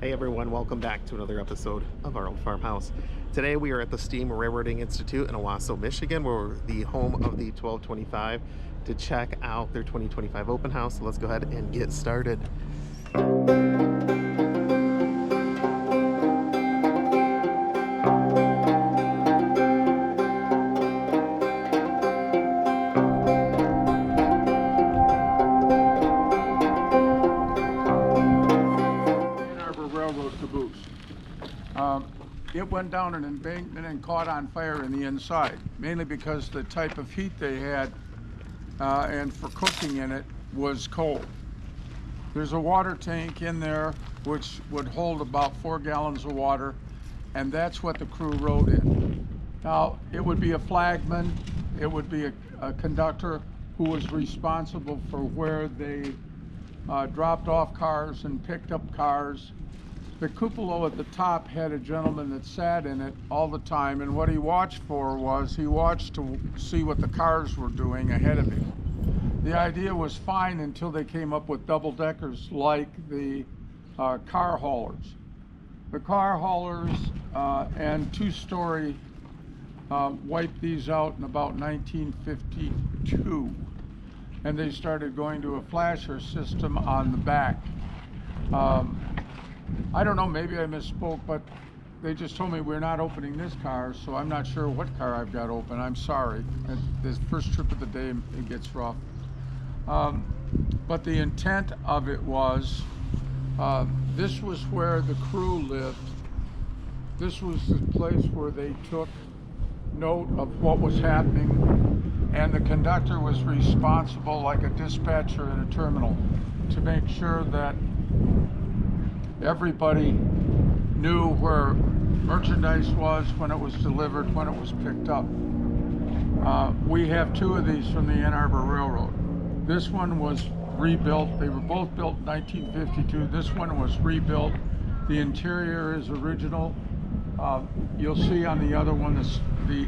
Hey everyone, welcome back to another episode of Our Old Farmhouse. Today we are at the Steam Railroading Institute in Owosso, Michigan. We're the home of the 1225 to check out their 2025 open house. So let's go ahead and get started. It went down an embankment and caught on fire in the inside, mainly because the type of heat they had and for cooking in it was coal. There's a water tank in there which would hold about 4 gallons of water, and that's what the crew rode in. Now, it would be a flagman, it would be a conductor who was responsible for where they dropped off cars and picked up cars. The cupola at the top had a gentleman that sat in it all the time, and what he watched for was he watched to see what the cars were doing ahead of him. The idea was fine until they came up with double-deckers like the car haulers. The car haulers and two-story wiped these out in about 1952, and they started going to a flasher system on the back. I don't know, maybe I misspoke, but they just told me we're not opening this car, so I'm not sure what car I've got open. I'm sorry. This first trip of the day, it gets rough. But the intent of it was, this was where the crew lived. This was the place where they took note of what was happening, and the conductor was responsible, like a dispatcher in a terminal, to make sure that everybody knew where merchandise was, when it was delivered, when it was picked up. We have two of these from the Ann Arbor Railroad. This one was rebuilt. They were both built in 1952. This one was rebuilt. The interior is original. You'll see on the other one, the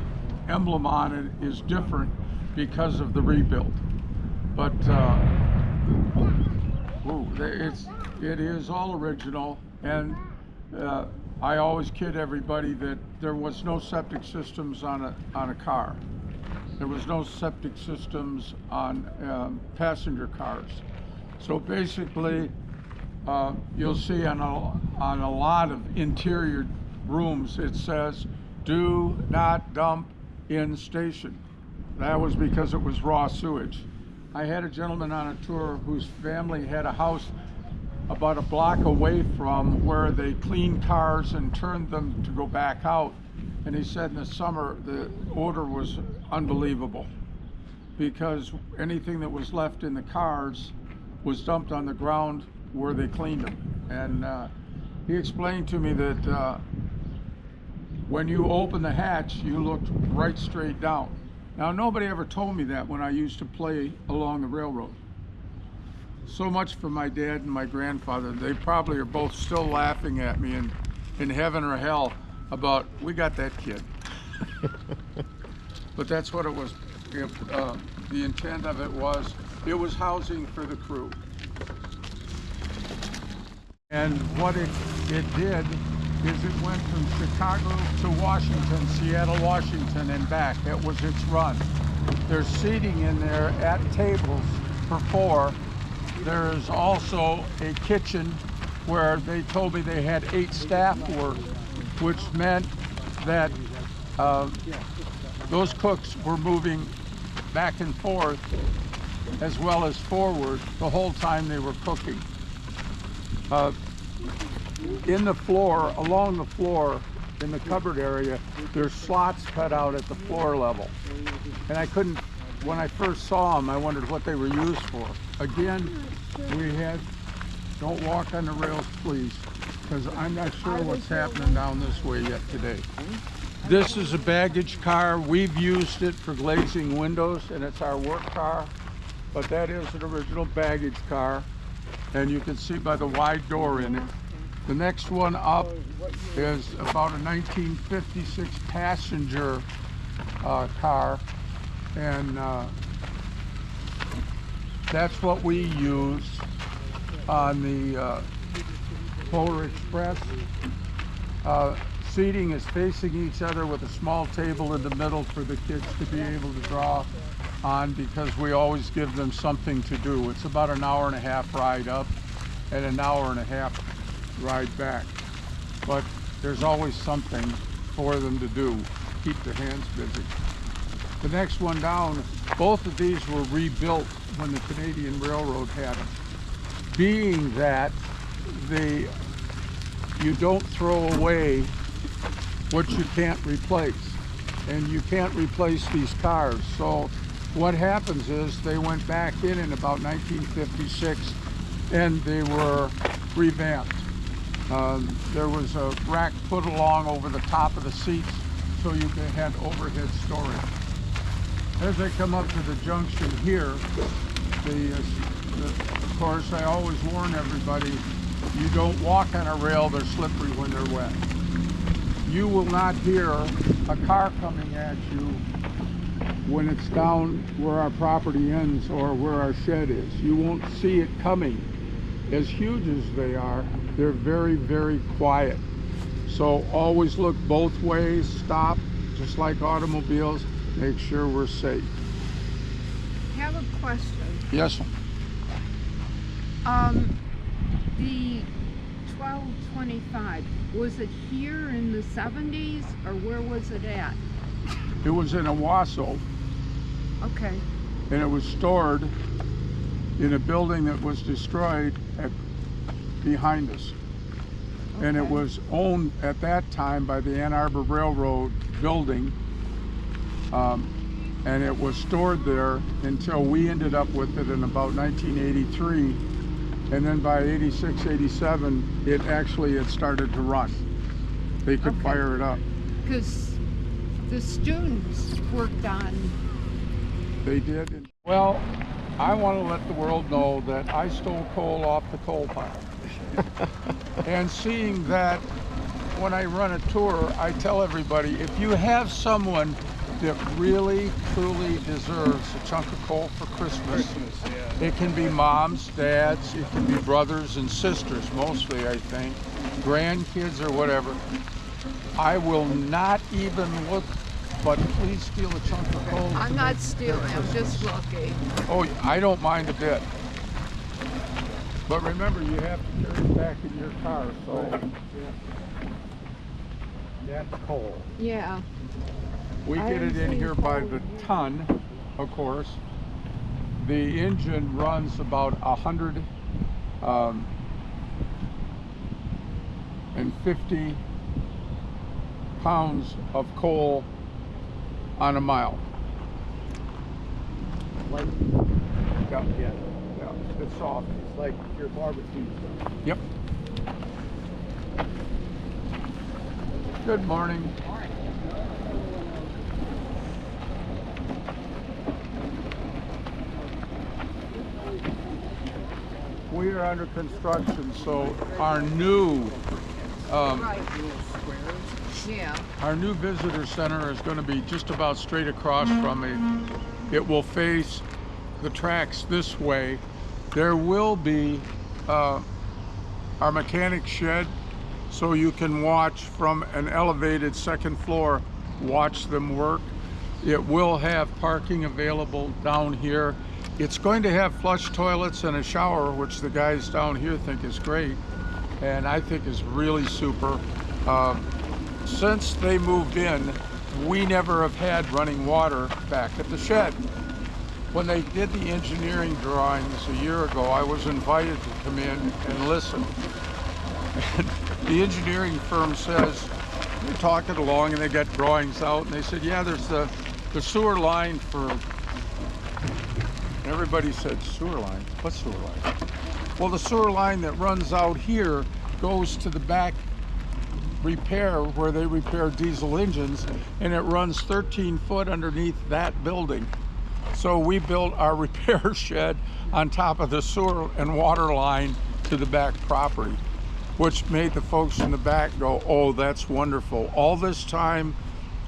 emblem on it is different because of the rebuild. But it is all original, and I always kid everybody that there was no septic systems on a car. There was no septic systems on passenger cars. So basically, you'll see on a lot of interior rooms it says, "Do not dump in station." That was because it was raw sewage. I had a gentleman on a tour whose family had a house about a block away from where they cleaned cars and turned them to go back out, and he said in the summer the odor was unbelievable because anything that was left in the cars was dumped on the ground where they cleaned them. And he explained to me that when you open the hatch, you looked right straight down. Now, nobody ever told me that when I used to play along the railroad. So much for my dad and my grandfather. They probably are both still laughing at me in heaven or hell about, we got that kid. But that's what it was. The intent of it was housing for the crew. And what it did is it went from Chicago to Washington, Seattle, Washington, and back. That was its run. There's seating in there at tables for 4. There's also a kitchen where they told me they had 8 staff work, which meant that those cooks were moving back and forth as well as forward the whole time they were cooking. In the floor, along the floor, in the cupboard area, there's slots cut out at the floor level. And I couldn't, when I first saw them, I wondered what they were used for. Again, we had, don't walk on the rails, please, because I'm not sure what's happening down this way yet today. This is a baggage car. We've used it for glazing windows, and it's our work car, but that is an original baggage car, and you can see by the wide door in it. The next one up is about a 1956 passenger car, and that's what we use on the Polar Express. Seating is facing each other with a small table in the middle for the kids to be able to draw on, because we always give them something to do. It's about an hour and a half ride up and an hour and a half ride back. But there's always something for them to do, keep their hands busy. The next one down, both of these were rebuilt when the Canadian Railroad had them. Being that you don't throw away what you can't replace, and you can't replace these cars. So what happens is they went back in about 1956 and they were revamped. There was a rack put along over the top of the seats so you could have overhead storage. As I come up to the junction here, of course, I always warn everybody, you don't walk on a rail, they're slippery when they're wet. You will not hear a car coming at you when it's down where our property ends or where our shed is. You won't see it coming. As huge as they are, they're very, very quiet. So always look both ways, stop, just like automobiles, make sure we're safe. I have a question. Yes, ma'am. The 1225, was it here in the 70s or where was it at? It was in Owosso, Okay. and it was stored in a building that was destroyed behind us. And it Okay. was owned at that time by the Ann Arbor Railroad building, and it was stored there until we ended up with it in about 1983, and then by 86, 87 it actually had started to run. They could Okay. fire it up. Because the students worked on. They did. Well, I want to let the world know that I stole coal off the coal pile. And seeing that when I run a tour, I tell everybody, if you have someone that really, truly deserves a chunk of coal for Christmas, it can be moms, dads, it can be brothers and sisters, mostly I think, grandkids or whatever. I will not even look, but please steal a chunk of coal. I'm not stealing, I'm just looking. Oh, I don't mind a bit. But remember, you have to carry it back in your car, so. That's coal. Yeah. We I get it in haven't here seen by coal the in here. ton, of course. The engine runs about 150 pounds of coal on a mile. Like, Yeah, yeah, yeah, it's soft. it's like your barbecue stuff. Yep. Good morning. We are under construction, so our new Right. Yeah. our new visitor center is going to be just about straight across from me. It will face the tracks this way. There will be our mechanic shed, so you can watch from an elevated second floor, watch them work. It will have parking available down here. It's going to have flush toilets and a shower, which the guys down here think is great, and I think is really super. Since they moved in, we never have had running water back at the shed. When they did the engineering drawings a year ago, I was invited to come in and listen. And the engineering firm says, they're talking along and they got drawings out, and they said, yeah, there's the sewer line for, and everybody said, sewer line? What sewer line? Well, the sewer line that runs out here goes to the back repair where they repair diesel engines, and it runs 13 foot underneath that building. So we built our repair shed on top of the sewer and water line to the back property, which made the folks in the back go, oh, that's wonderful. All this time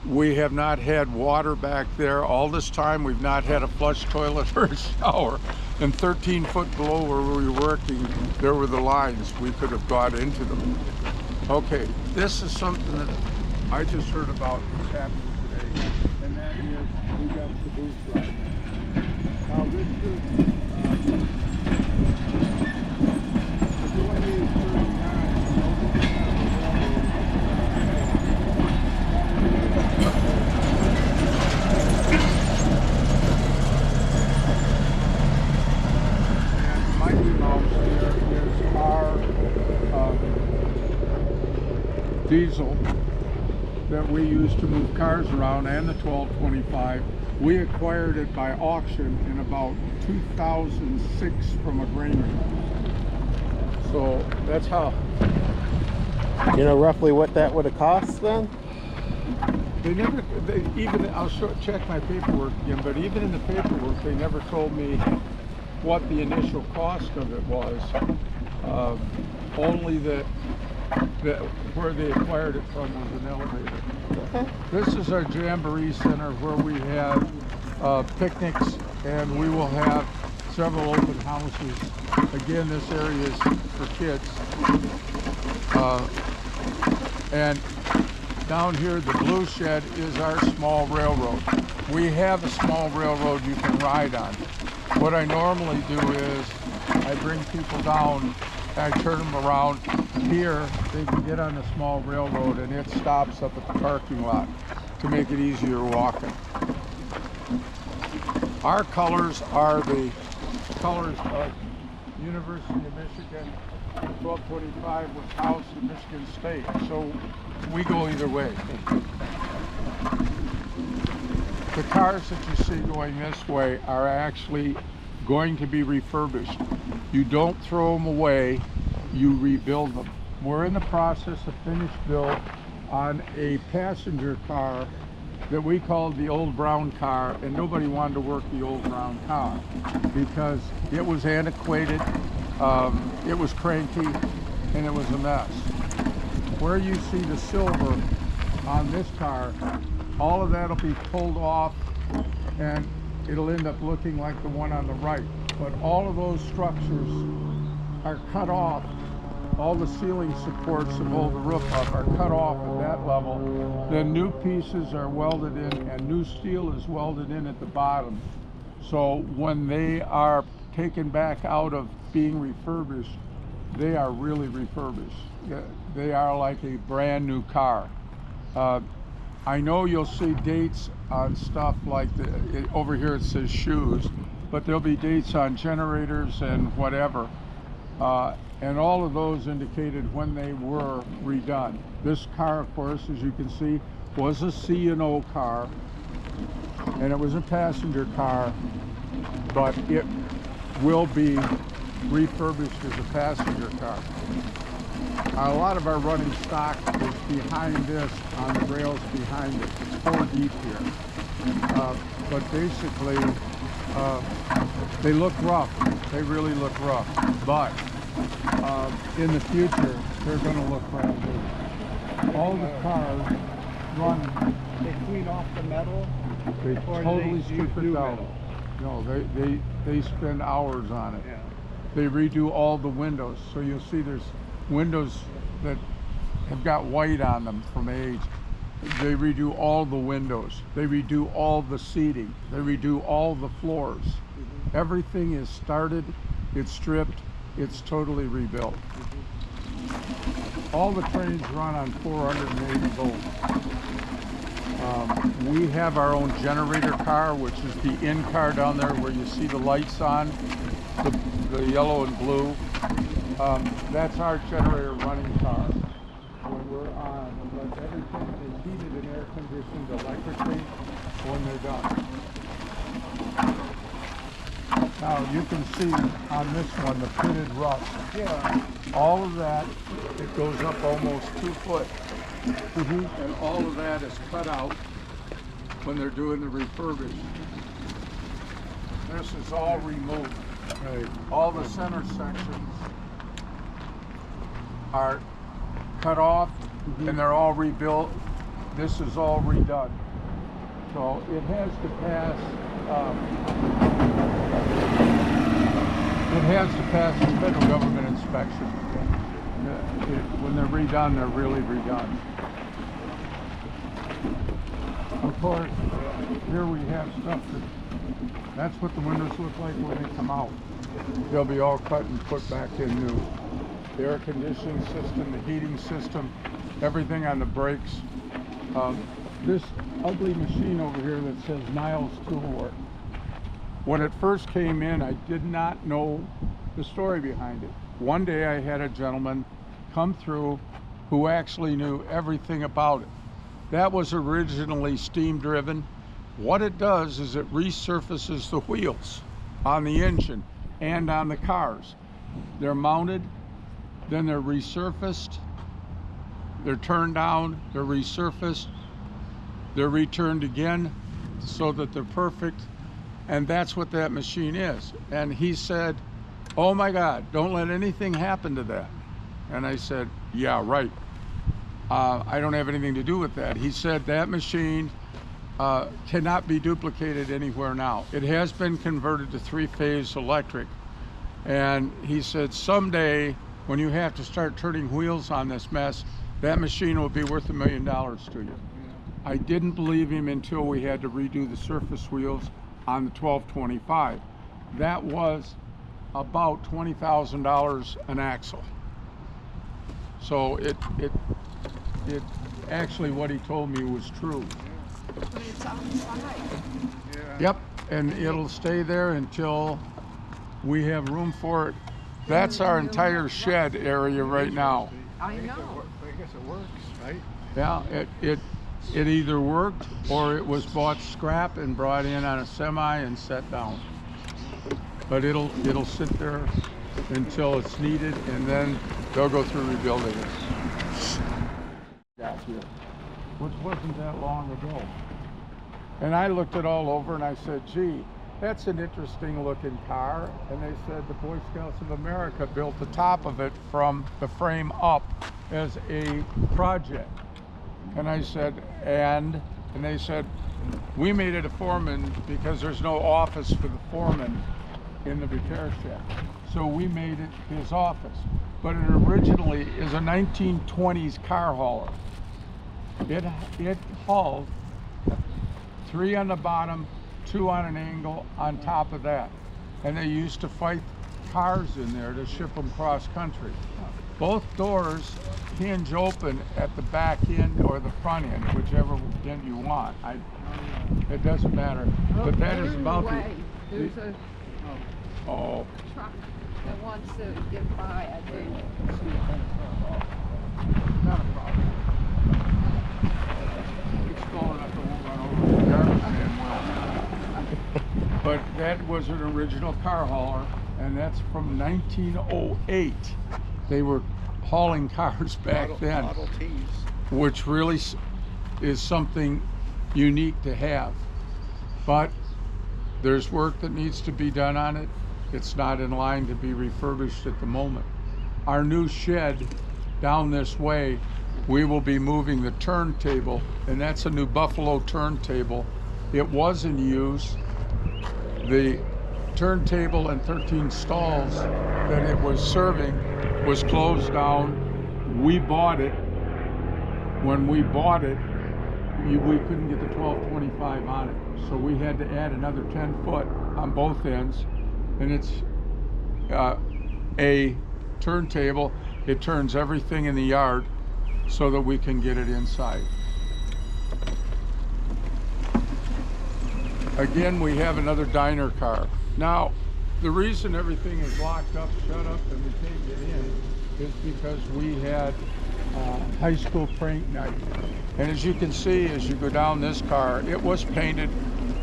we have not had water back there. All this time we've not had a flush toilet or a shower. And 13 foot below where we were working, there were the lines. We could have got into them. Okay, this is something that I just heard about what's happening today, and that is we got the booth right. Now this is the 2839. Mighty Mouse here is our diesel that we use to move cars around, and the 1225. We acquired it by auction in about 2006 from a granary. So that's how. You know roughly what that would have cost then? I'll check my paperwork again, but even in the paperwork, they never told me what the initial cost of it was. Only that where they acquired it from was an elevator. Okay. This is our Jamboree Center where we have picnics, and we will have several open houses. Again, this area is for kids. And down here, the blue shed is our small railroad. We have a small railroad you can ride on. What I normally do is I bring people down, I turn them around. Here, they can get on the small railroad, and it stops up at the parking lot to make it easier walking. Our colors are the colors of University of Michigan. 1225 was house in Michigan State, so we go either way. The cars that you see going this way are actually going to be refurbished. You don't throw them away, you rebuild them. We're in the process of finished build on a passenger car that we called the old brown car, and nobody wanted to work the old brown car because it was antiquated, it was cranky, and it was a mess. Where you see the silver on this car, all of that will be pulled off, and it'll end up looking like the one on the right. But all of those structures are cut off. All the ceiling supports that hold the roof up are cut off at that level. Then new pieces are welded in, and new steel is welded in at the bottom. So when they are taken back out of being refurbished, they are really refurbished. They are like a brand new car. I know you'll see dates on stuff like over here it says shoes, but there'll be dates on generators and whatever. And all of those indicated when they were redone. This car, of course, as you can see, was a C&O car, and it was a passenger car, but it will be refurbished as a passenger car. A lot of our running stock is behind this, on the rails behind it. It's 4 deep here. But basically, they look rough. They really look rough. But in the future, they're going to look brand new. All the cars run. They clean off the metal? They Or totally they strip use it new down. metal? No, they spend hours on it. Yeah. They redo all the windows. So you'll see there's windows that have got white on them from age. They redo all the windows. They redo all the seating. They redo all the floors. Everything is started, it's stripped, it's totally rebuilt. All the trains run on 480 volts. We have our own generator car, which is the in car down there where you see the lights on, the yellow and blue. That's our generator running car when we're on. But everything is heated and air conditioned electrically when they're done. Now you can see on this one the pitted rust. Yeah. All of that, it goes up almost 2 foot. And all of that is cut out when they're doing the refurbish. This is all removed. Right. All the center sections are cut off and they're all rebuilt. This is all redone. So it has to pass It has to pass the federal government inspection. When they're redone, they're really redone. Of course, here we have stuff that's what the windows look like when they come out. They'll be all cut and put back in new. The air conditioning system, the heating system, everything on the brakes. This ugly machine over here that says Niles Toolwork. When it first came in, I did not know the story behind it. One day I had a gentleman come through who actually knew everything about it. That was originally steam driven. What it does is it resurfaces the wheels on the engine and on the cars. They're mounted, then they're resurfaced, they're turned down, they're resurfaced, they're returned again so that they're perfect. And that's what that machine is. And he said, oh my God, don't let anything happen to that. And I said, yeah, right. I don't have anything to do with that. He said that machine cannot be duplicated anywhere now. It has been converted to three-phase electric. And he said someday when you have to start turning wheels on this mess, that machine will be worth $1 million to you. I didn't believe him until we had to redo the surface wheels on the 1225. That was about $20,000 an axle. So it actually, what he told me was true. But it's outside. Yep, and it'll stay there until we have room for it. That's our entire shed area right now. I know. I guess it works, right? Yeah, it either worked or it was bought scrap and brought in on a semi and set down. But it'll sit there until it's needed, and then they'll go through rebuilding it. Got here, which wasn't that long ago. And I looked it all over and I said, gee, that's an interesting looking car. And they said the Boy Scouts of America built the top of it from the frame up as a project. And I said, and they said, we made it a foreman because there's no office for the foreman in the repair shed. So we made it his office. But it originally is a 1920s car hauler. It hauled 3 on the bottom, 2 on an angle on top of that. And they used to fight cars in there to ship them cross country. Both doors hinge open at the back end or the front end, whichever end you want. It doesn't matter. But that is about There's a oh. truck that wants to get by, I think. Not a problem. It's small enough that won't run over the garbage man well. But that was an original car hauler, and that's from 1908. They were hauling cars back then, Model Ts. which really is something unique to have. But there's work that needs to be done on it. It's not in line to be refurbished at the moment. Our new shed down this way, we will be moving the turntable, and that's a new Buffalo turntable. It was in use. The turntable and 13 stalls that it was serving was closed down. We bought it. When we bought it, we couldn't get the 1225 on it. So we had to add another 10 foot on both ends. And it's a turntable. It turns everything in the yard so that we can get it inside. Again, we have another diner car. Now, the reason everything is locked up, shut up, and we can't get in is because we had high school prank night. And as you can see, as you go down this car, it was painted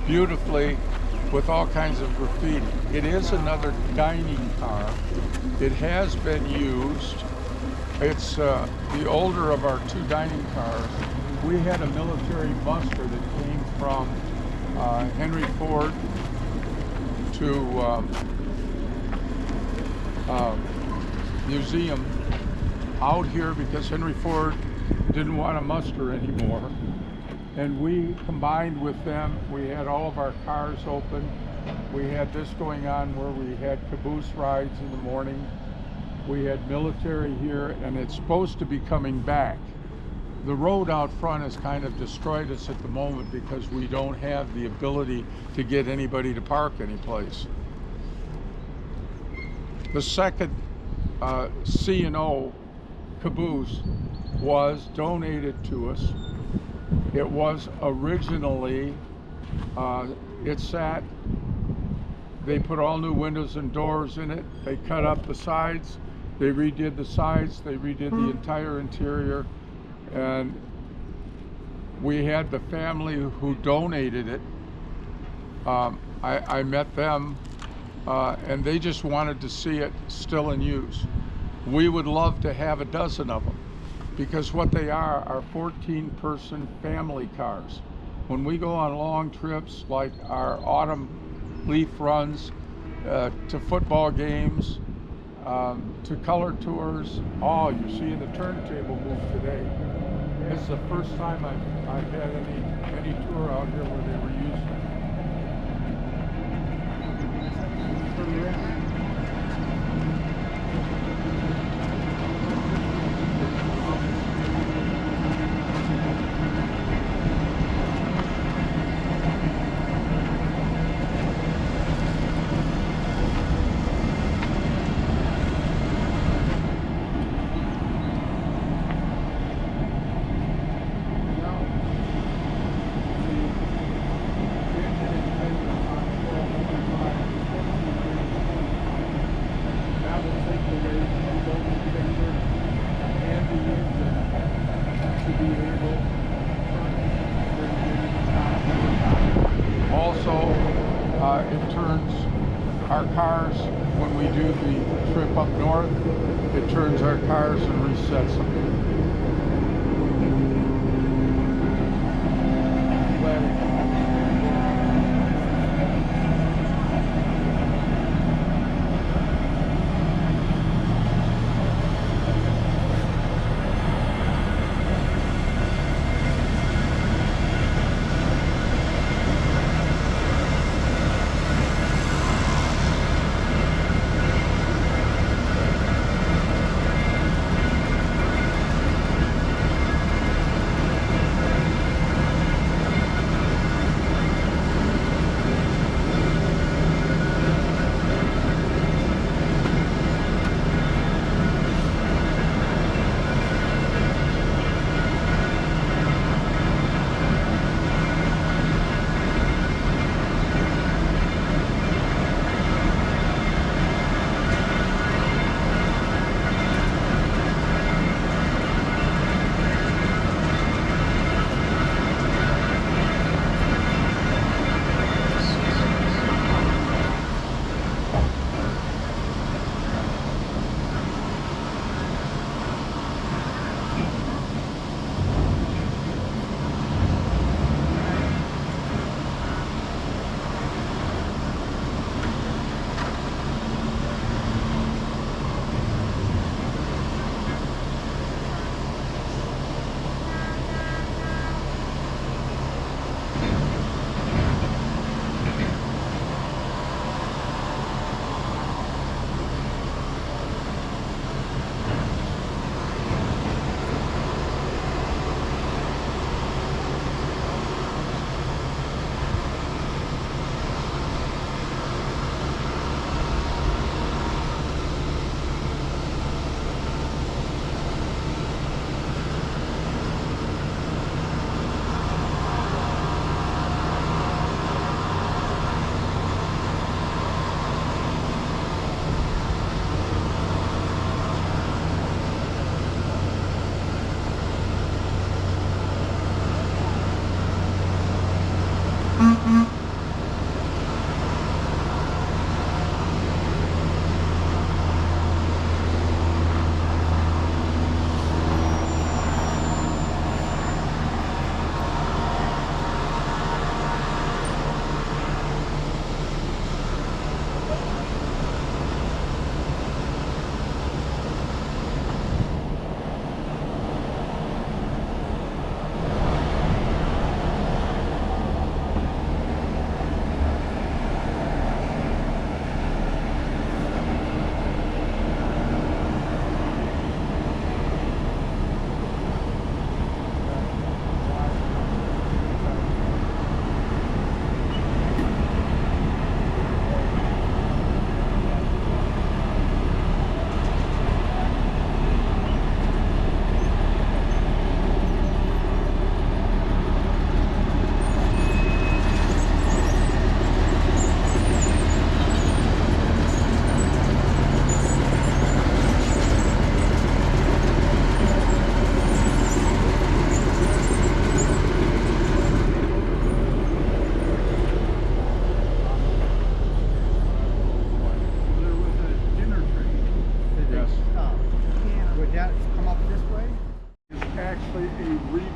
beautifully with all kinds of graffiti. It is another dining car. It has been used. It's the older of our 2 dining cars. We had a military buster that came from Henry Ford to museum out here because Henry Ford didn't want to muster anymore. And we combined with them. We had all of our cars open. We had this going on where we had caboose rides in the morning. We had military here, and it's supposed to be coming back. The road out front has kind of destroyed us at the moment because we don't have the ability to get anybody to park anyplace. The second C&O caboose was donated to us. It was originally, they put all new windows and doors in it. They cut up the sides. They redid the sides. They redid the entire interior. And we had the family who donated it. I met them, and they just wanted to see it still in use. We would love to have a dozen of them, because what they are 14-person family cars. When we go on long trips, like our autumn leaf runs, to football games, to color tours. Oh, you're seeing the turntable move today. This is the first time I've had any tour out here where they were using it.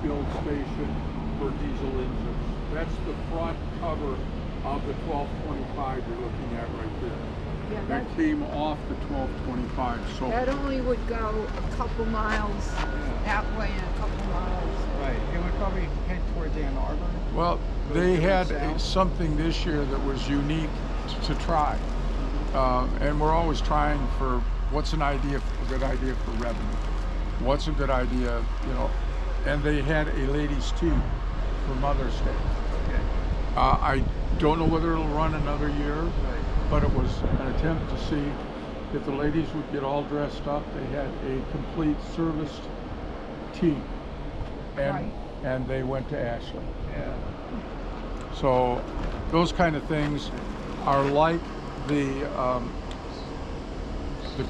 build station for diesel engines. That's the front cover of the 1225 you're looking at right there. Yeah, That came off the 1225. So that only would go a couple miles that way and a couple miles. Right. It would probably head towards Ann Arbor. well, they had south. something this year that was unique to try, and we're always trying for what's a good idea for revenue, what's a good idea, you know. And they had a ladies' tea for Mother's Day. Okay. I don't know whether it'll run another year, Right. but it was an attempt to see if the ladies would get all dressed up. They had a complete serviced tea, and Right. and they went to Ashley. Yeah. So those kind of things are like the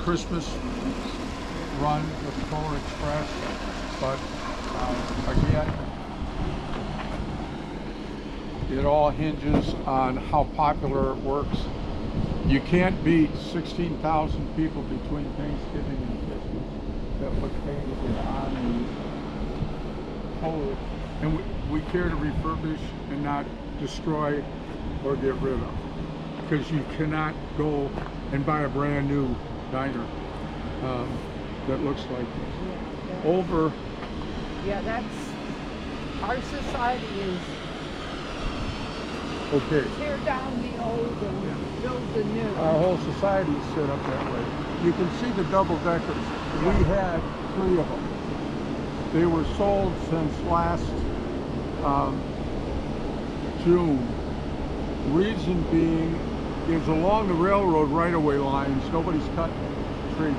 Christmas run with the Polar Express, but again, it all hinges on how popular it works. You can't beat 16,000 people between Thanksgiving and Christmas that look painted on the Polar. And we care to refurbish and not destroy or get rid of. Because you cannot go and buy a brand new diner that looks like this. Over. Yeah, that's, our society is Okay. tear down the old and build the new. Our whole society is set up that way. You can see the double deckers. We had 3 of them. They were sold since last June. Reason being is along the railroad right-of-way lines, nobody's cutting trees.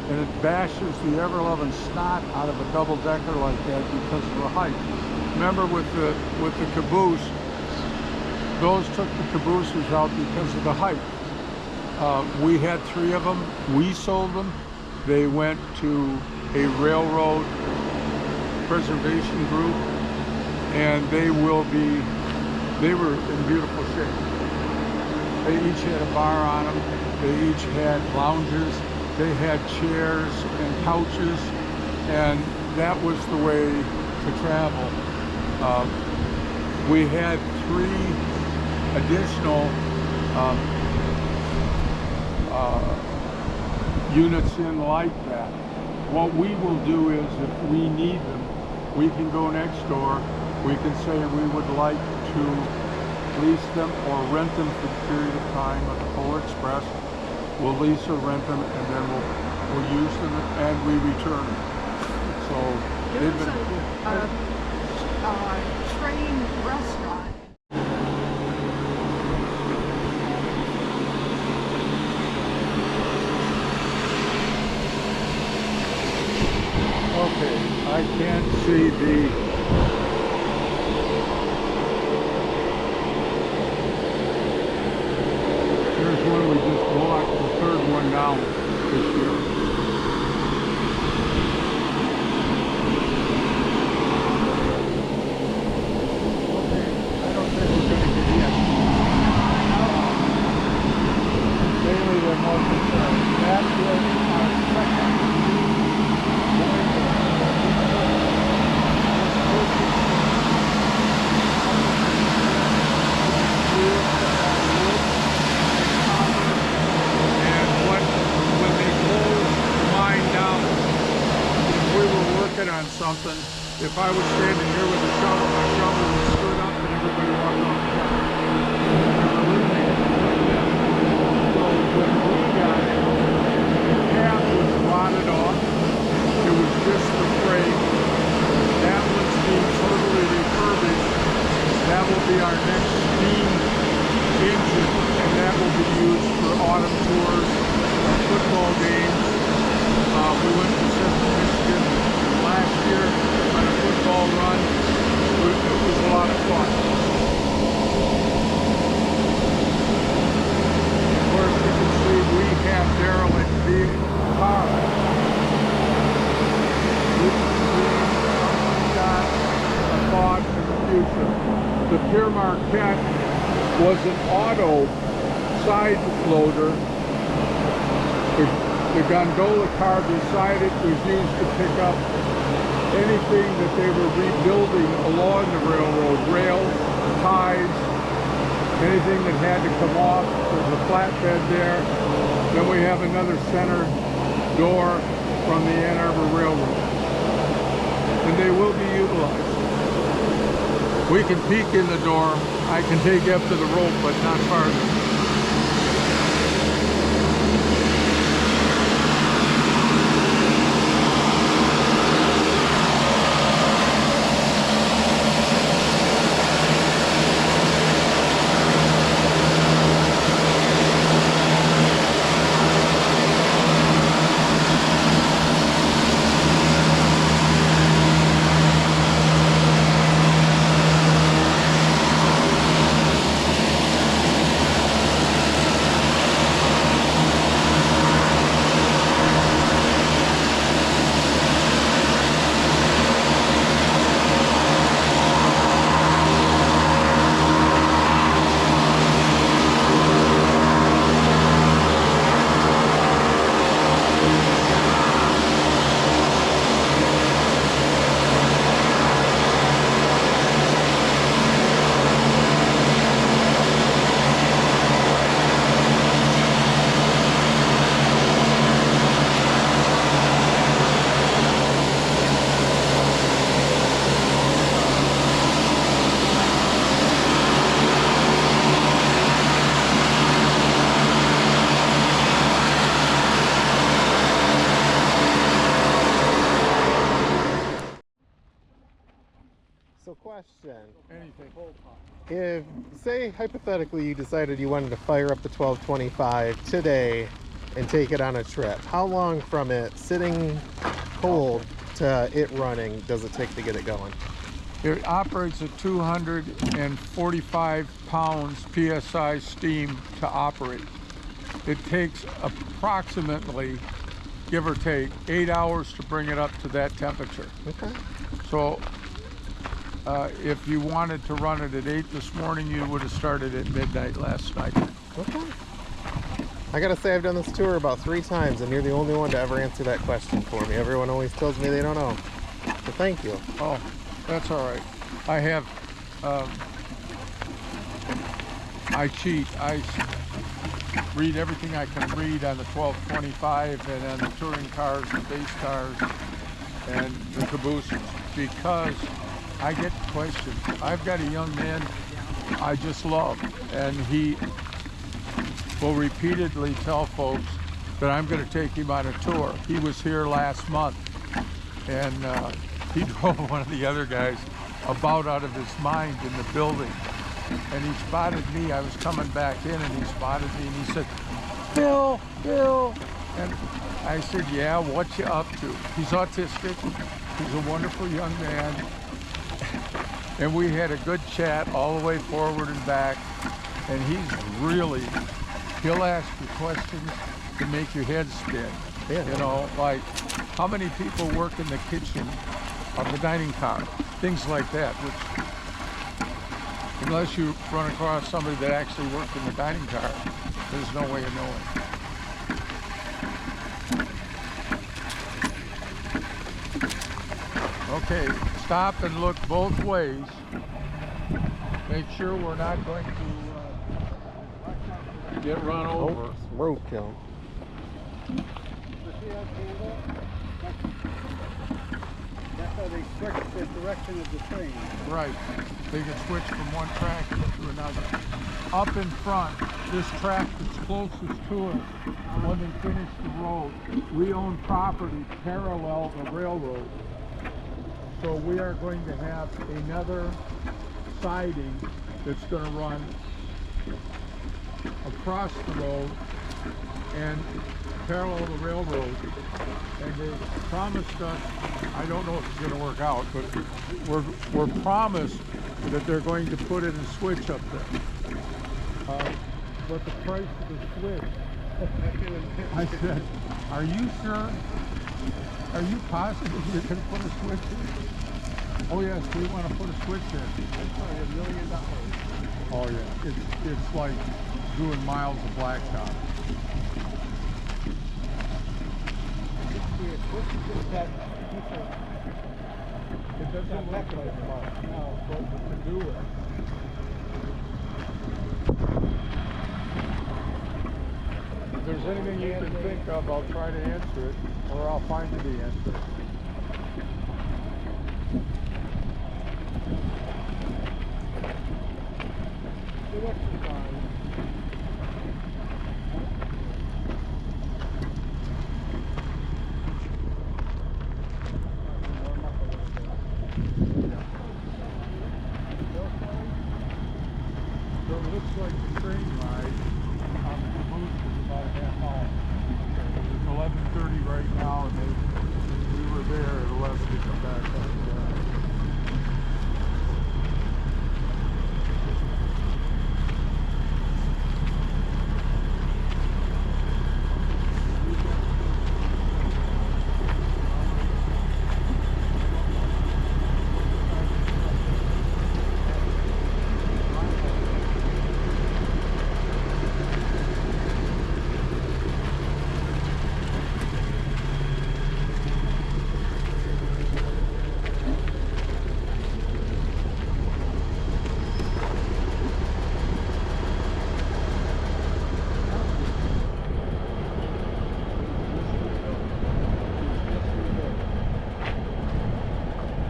And it bashes the ever-loving snot out of a double-decker like that because of the height. Remember with the caboose, those took the cabooses out because of the height. We had 3 of them. We sold them. They went to a railroad preservation group, and they were in beautiful shape. They each had a bar on them. They each had lounges. They had chairs and couches, and that was the way to travel. We had 3 additional units in like that. What we will do is, if we need them, we can go next door. We can say we would like to lease them or rent them for the period of time at the Polar Express. We'll lease or rent them, and then we'll use them and we return them. So they've There's been. a train restaurant. Okay, I can't see the. Here's one we just bought, the 3rd one down this year. Okay, I don't think we're going to get in. Bailey, they're more concerned. That was our second. On something, if I was standing here with a shovel, my shovel would stood up and everybody walked off the top. So when we got it, the cab was rotted off. It was just the frame. That one's being totally refurbished. That will be our next steam engine, and that will be used for autumn tours, football games. We went to Central Michigan last year on a football run. It was a lot of fun. Of course, you can see we have derelict cars. We've got a thought in the future. The Pierre Marquette was an auto side loader. The gondola car beside it was used to pick up anything that they were rebuilding along the railroad, rails, ties, anything that had to come off. There's a flatbed there. Then we have another center door from the Ann Arbor Railroad. And they will be utilized. We can peek in the door. I can take after the rope, but not farther. So question, Anything. if, say hypothetically you decided you wanted to fire up the 1225 today and take it on a trip, how long from it sitting cold to it running does it take to get it going? It operates at 245 pounds PSI steam to operate. It takes approximately, give or take, 8 hours to bring it up to that temperature. Okay. So if you wanted to run it at 8 this morning, you would have started at midnight last night. Okay. I gotta say, I've done this tour about 3 times and you're the only one to ever answer that question for me. Everyone always tells me they don't know. So thank you. Oh, that's all right. I have, I cheat. I read everything I can read on the 1225 and on the touring cars, the base cars, and the cabooses, because I get questions. I've got a young man I just love, and he will repeatedly tell folks that I'm going to take him on a tour. He was here last month, and he drove one of the other guys about out of his mind in the building, and he spotted me. I was coming back in, and he spotted me, and he said, Bill, and I said, yeah, what you up to? He's autistic. He's a wonderful young man. And we had a good chat all the way forward and back. And he's really, he'll ask you questions to make your head spin. Yeah. You know, like how many people work in the kitchen of the dining car? Things like that, which, unless you run across somebody that actually worked in the dining car, there's no way of knowing. Okay, stop and look both ways. Make sure we're not going to get run over. Oh, roadkill. That's how they switch the direction of the train. Right. They can switch from one track to another. Up in front, this track that's closest to us, when they finish the road, we own property parallel the railroad. So we are going to have another siding that's going to run across the road and parallel the railroad. And they promised us, I don't know if it's going to work out, but we're promised that they're going to put in a switch up there. But the price of the switch, I said, are you sure? Are you positive you're going to put a switch in? Oh yes, we want to put a switch in. That's probably $1 million. Oh yeah, it's like doing miles of blacktop. doesn't look like much now, but we can do it. If there's anything you can think of, I'll try to answer it, or I'll find you the answer. Good exercise. So it looks like the train ride on the caboose is about a half hour. It's 11:30 right now, and we were there at 11 to come back up.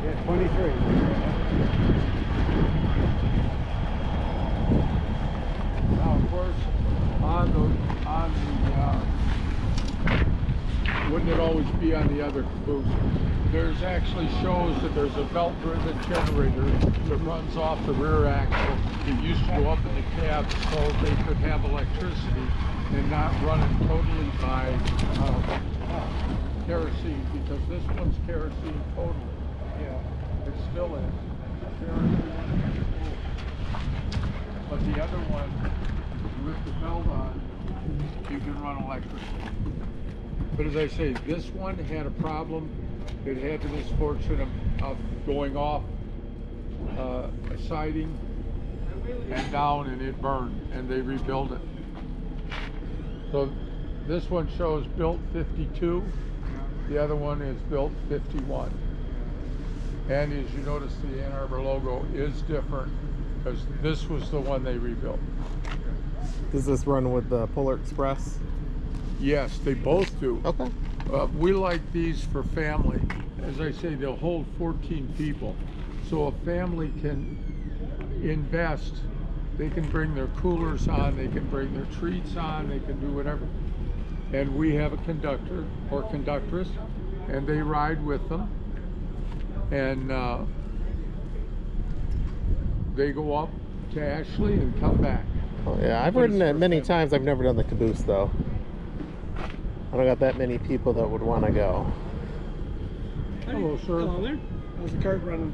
Yeah, 23. Now, of course, wouldn't it always be on the other caboose? There's actually shows that there's a belt-driven generator that runs off the rear axle. It used to go up in the cab so they could have electricity and not run it totally by kerosene, because this one's kerosene totally. Yeah. It still is. Kerosene. But the other one, with the belt on, you can run electric. But as I say, this one had a problem. It had the misfortune of going off a siding and down, and it burned, and they rebuilt it. So this one shows built 52. The other one is built 51. And as you notice, the Ann Arbor logo is different because this was the one they rebuilt. Does this run with the Polar Express? Yes, they both do. Okay. We like these for family. As I say, they'll hold 14 people. So a family can invest. They can bring their coolers on, they can bring their treats on, they can do whatever. And we have a conductor or conductress, and they ride with them. And they go up to Ashley and come back. Oh, yeah, I've But ridden it's it for many family. times. I've never done the caboose though. I don't got that many people that would want to go. Hello, sir. Hello there. How's the cart running?